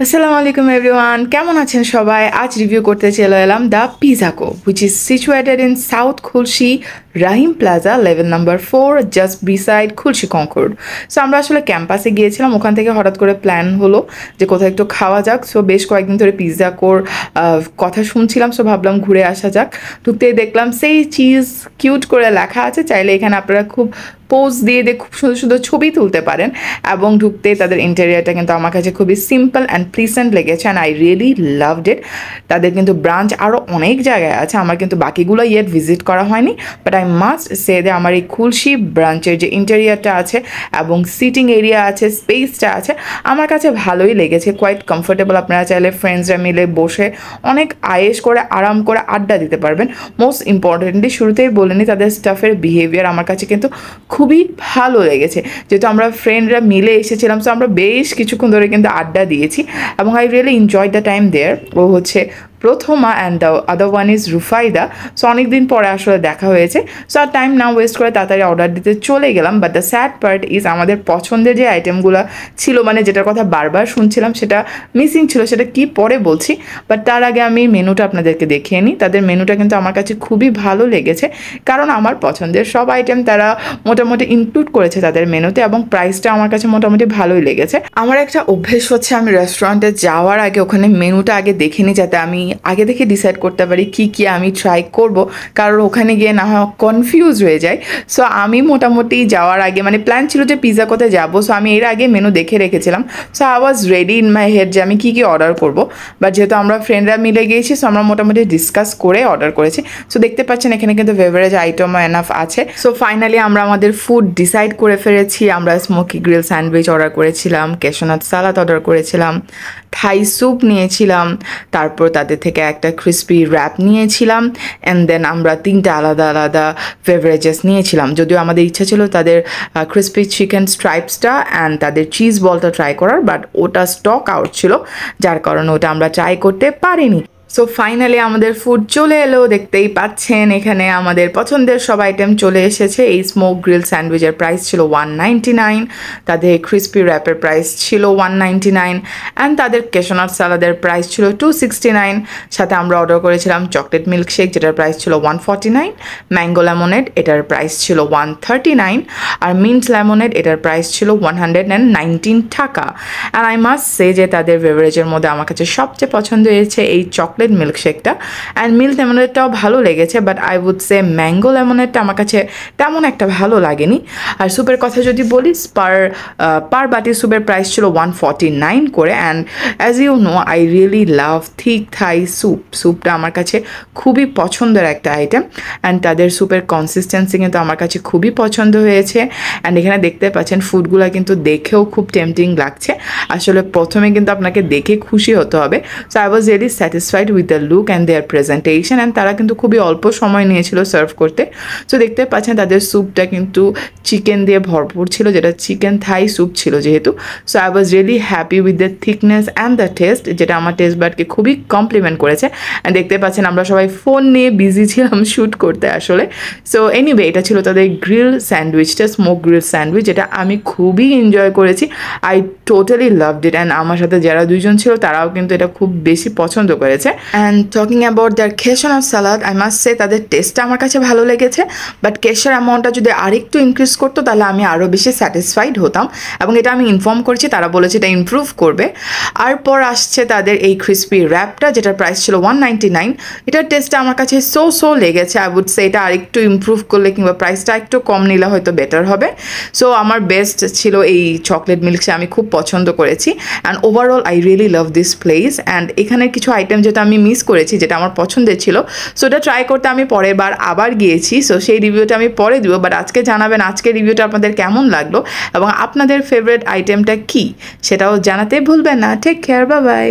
আসসালামু আলাইকুম এভরিওয়ান, কেমন আছেন সবাই? আজ রিভিউ করতে চলে এলাম the Pizzaco, which is situated in south Khulshi Rahim plaza, level number 4, just beside Khulshi Concord. So আমরা আসলে ক্যাম্পাসে গিয়েছিলাম, ওখান থেকে হঠাৎ করে প্ল্যান হলো যে কোথাও একটু খাওয়া যাক। সো বেশ কয়েকদিন ধরে পিজাকোর কথা শুনছিলাম, সো ভাবলাম ঘুরে আসা যাক। ঢুকতেই দেখলাম সেই চিজ কিউট করে লেখা আছে, চাইলে এখানে আপনারা খুব পোজ দিয়ে খুব সুন্দর সুন্দর ছবি তুলতে পারেন। এবং ঢুকতে তাদের ইন্টেরিয়ারটা কিন্তু আমার কাছে খুবই সিম্পল অ্যান্ড প্লিসেন্ট লেগেছে, and I really loved it. তাদের কিন্তু ব্রাঞ্চ আরও অনেক জায়গায় আছে, আমার কিন্তু বাকিগুলো ইয়েট ভিজিট করা হয়নি, বাট আই মাস্ট সে যে আমার এই খুলশি ব্রাঞ্চের যে ইন্টেরিয়ারটা আছে এবং সিটিং এরিয়া আছে, স্পেসটা আছে, আমার কাছে ভালোই লেগেছে। কোয়াইট কমফোর্টেবল, আপনারা চাইলে ফ্রেন্ডসরা মিলে বসে অনেক আয়েশ করে আরাম করে আড্ডা দিতে পারবেন। মোস্ট ইম্পর্টেন্টলি শুরুতেই বলে নিই, তাদের স্টাফের বিহেভিয়ার আমার কাছে কিন্তু খুবই ভালো লেগেছে। যেহেতু আমরা ফ্রেন্ডরা মিলে এসেছিলাম, সো আমরা বেশ কিছুক্ষণ ধরে কিন্তু আড্ডা দিয়েছি এবং I really enjoy the time there. ও হচ্ছে Prothoma and the other one is Rufaida. So অনেকদিন পরে আসলে দেখা হয়েছে, সো আর টাইম না ওয়েস্ট করে তাড়াতাড়ি অর্ডার দিতে চলে গেলাম। But the sad part is আমাদের পছন্দের যে আইটেমগুলো ছিল, মানে যেটার কথা বারবার শুনছিলাম, সেটা মিসিং ছিল। সেটা কি পরে বলছি, বাট তার আগে আমি মেনুটা আপনাদেরকে দেখিয়ে নিই। তাদের মেনুটা কিন্তু আমার কাছে খুবই ভালো লেগেছে, কারণ আমার পছন্দের সব আইটেম তারা মোটামুটি ইনক্লুড করেছে তাদের মেনুতে, এবং প্রাইসটা আমার কাছে মোটামুটি ভালোই লেগেছে। আমার একটা অভ্যেস হচ্ছে, আমি রেস্টুরেন্টে যাওয়ার আগে ওখানে মেনুটা আগে দেখে নিই, যাতে আমি আগে থেকে ডিসাইড করতে পারি কি কি আমি ট্রাই করব, কারণ ওখানে গিয়ে না হয় কনফিউজ হয়ে যায়। সো আমি মোটামুটি যাওয়ার আগে, মানে প্ল্যান ছিল যে পিজা কোথায় যাবো, সো আমি এর আগে মেনু দেখে রেখেছিলাম। So I was ready in my head যে আমি কী কী অর্ডার করবো। বাট যেহেতু আমরা ফ্রেন্ডরা মিলে গিয়েছি, সো আমরা মোটামুটি ডিসকাস করে অর্ডার করেছি। সো দেখতে পাচ্ছেন এখানে কিন্তু বেভারেজ আইটেমও এনাফ আছে। সো ফাইনালি আমরা আমাদের ফুড ডিসাইড করে ফেলেছি। আমরা স্মোকি গ্রিল স্যান্ডউইচ অর্ডার করেছিলাম, ক্যাশনাট সালাদ অর্ডার করেছিলাম, থাই স্যুপ নিয়েছিলাম, তারপর তাদের থেকে একটা ক্রিসপি র্যাপ নিয়েছিলাম, অ্যান্ড দেন আমরা 3টা আলাদা আলাদা বেভারেজেস নিয়েছিলাম। যদিও আমাদের ইচ্ছা ছিল তাদের ক্রিসপি চিকেন স্ট্রাইপসটা অ্যান্ড তাদের চিজ বলটা ট্রাই করার, বাট ওটা স্টক আউট ছিল, যার কারণে ওটা আমরা ট্রাই করতে পারিনি। সো ফাইনালি আমাদের ফুড চলে এলো, দেখতেই পাচ্ছেন এখানে আমাদের পছন্দের সব আইটেম চলে এসেছে। এই স্মোক গ্রিল স্যান্ডউইচের প্রাইস ছিল 199, তাদের ক্রিসপি র্যাপের প্রাইস ছিল 199, অ্যান্ড তাদের ক্যাশনাট সালাদের প্রাইস ছিল 269। সাথে আমরা অর্ডার করেছিলাম চকলেট মিল্কশেক, যেটার প্রাইস ছিল 149, ম্যাঙ্গো লেমনেড, এটার প্রাইস ছিল 139, আর মিন্ট লেমনেড, এটার প্রাইস ছিল 119 টাকা। অ্যান্ড আই মাস্ট সে যে তাদের বেভারেজের মধ্যে আমার কাছে সবচেয়ে পছন্দ হয়েছে এই চকলেট মিল্কশেকটা, অ্যান্ড মিল্ক লেমনেডটাও ভালো লেগেছে, but I would say mango লেমনেডটা আমার কাছে তেমন একটা ভালো লাগেনি। আর স্যুপের কথা যদি বলি, পার বাটি স্যুপের প্রাইস ছিল 149 করে, and as you know I really love thick Thai স্যুপটা আমার কাছে খুবই পছন্দের একটা আইটেম, অ্যান্ড তাদের স্যুপের কনসিস্টেন্সি কিন্তু আমার কাছে খুবই পছন্দ হয়েছে। অ্যান্ড এখানে দেখতে পাচ্ছেন ফুডগুলো কিন্তু দেখেও খুব টেম্পটিং লাগছে। আসলে প্রথমে কিন্তু আপনাকে দেখে খুশি হতে হবে। So I was really satisfied with the look and their presentation, and তারা কিন্তু খুবই অল্প সময় নিয়েছিল সার্ভ করতে। সো দেখতে পাচ্ছেন তাদের স্যুপটা কিন্তু চিকেন দিয়ে ভরপুর ছিল, যেটা চিকেন থাই স্যুপ ছিল যেহেতু। So I was really happy with the thickness and the test, যেটা আমার টেস্ট বাডকে খুবই কমপ্লিমেন্ট করেছে। অ্যান্ড দেখতে পাচ্ছেন আমরা সবাই ফোন নিয়ে বিজি ছিলাম শ্যুট করতে আসলে। সো এনিওয়ে, এটা ছিল তাদের গ্রিল স্যান্ডউইচটা, স্মোক গ্রিল স্যান্ডউইচ, যেটা আমি খুবই এনজয় করেছি। I totally loved it, and আমার সাথে যারা দুইজন ছিল তারাও কিন্তু এটা খুব বেশি পছন্দ করেছে। And talking about their cashew nut salad, I must say তাদের টেস্টটা আমার কাছে ভালো লেগেছে, বাট ক্যাশের অ্যামাউন্টটা যদি আরেকটু ইনক্রিজ করতো তাহলে আমি আরও বেশি স্যাটিসফাইড হতাম, এবং এটা আমি ইনফর্ম করেছি, তারা বলেছে এটা ইমপ্রুভ করবে। আর পর আসছে তাদের এই ক্রিসপি র্যাপটা, যেটার প্রাইস ছিল 199। এটার টেস্টটা আমার কাছে সো লেগেছে। আই উড সে এটা আরেকটু ইমপ্রুভ করলে কিংবা প্রাইসটা একটু কম নিলে হয়তো বেটার হবে। সো আমার বেস্ট ছিল এই চকলেট মিল্কশে, আমি খুব পছন্দ করেছি। And overall I really love this place. And এখানের কিছু আইটেম যেটা আমি মিস করেছি, যেটা আমার পছন্দের ছিল, সো এটা ট্রাই করতে আমি পরের বার আবার গিয়েছি। সো সেই রিভিউটা আমি পরে দিব, বাট আজকে জানাবেন আজকের রিভিউটা আপনাদের কেমন লাগলো এবং আপনাদের ফেভারিট আইটেমটা কী, সেটাও জানাতে ভুলবেন না। Take care, bye by.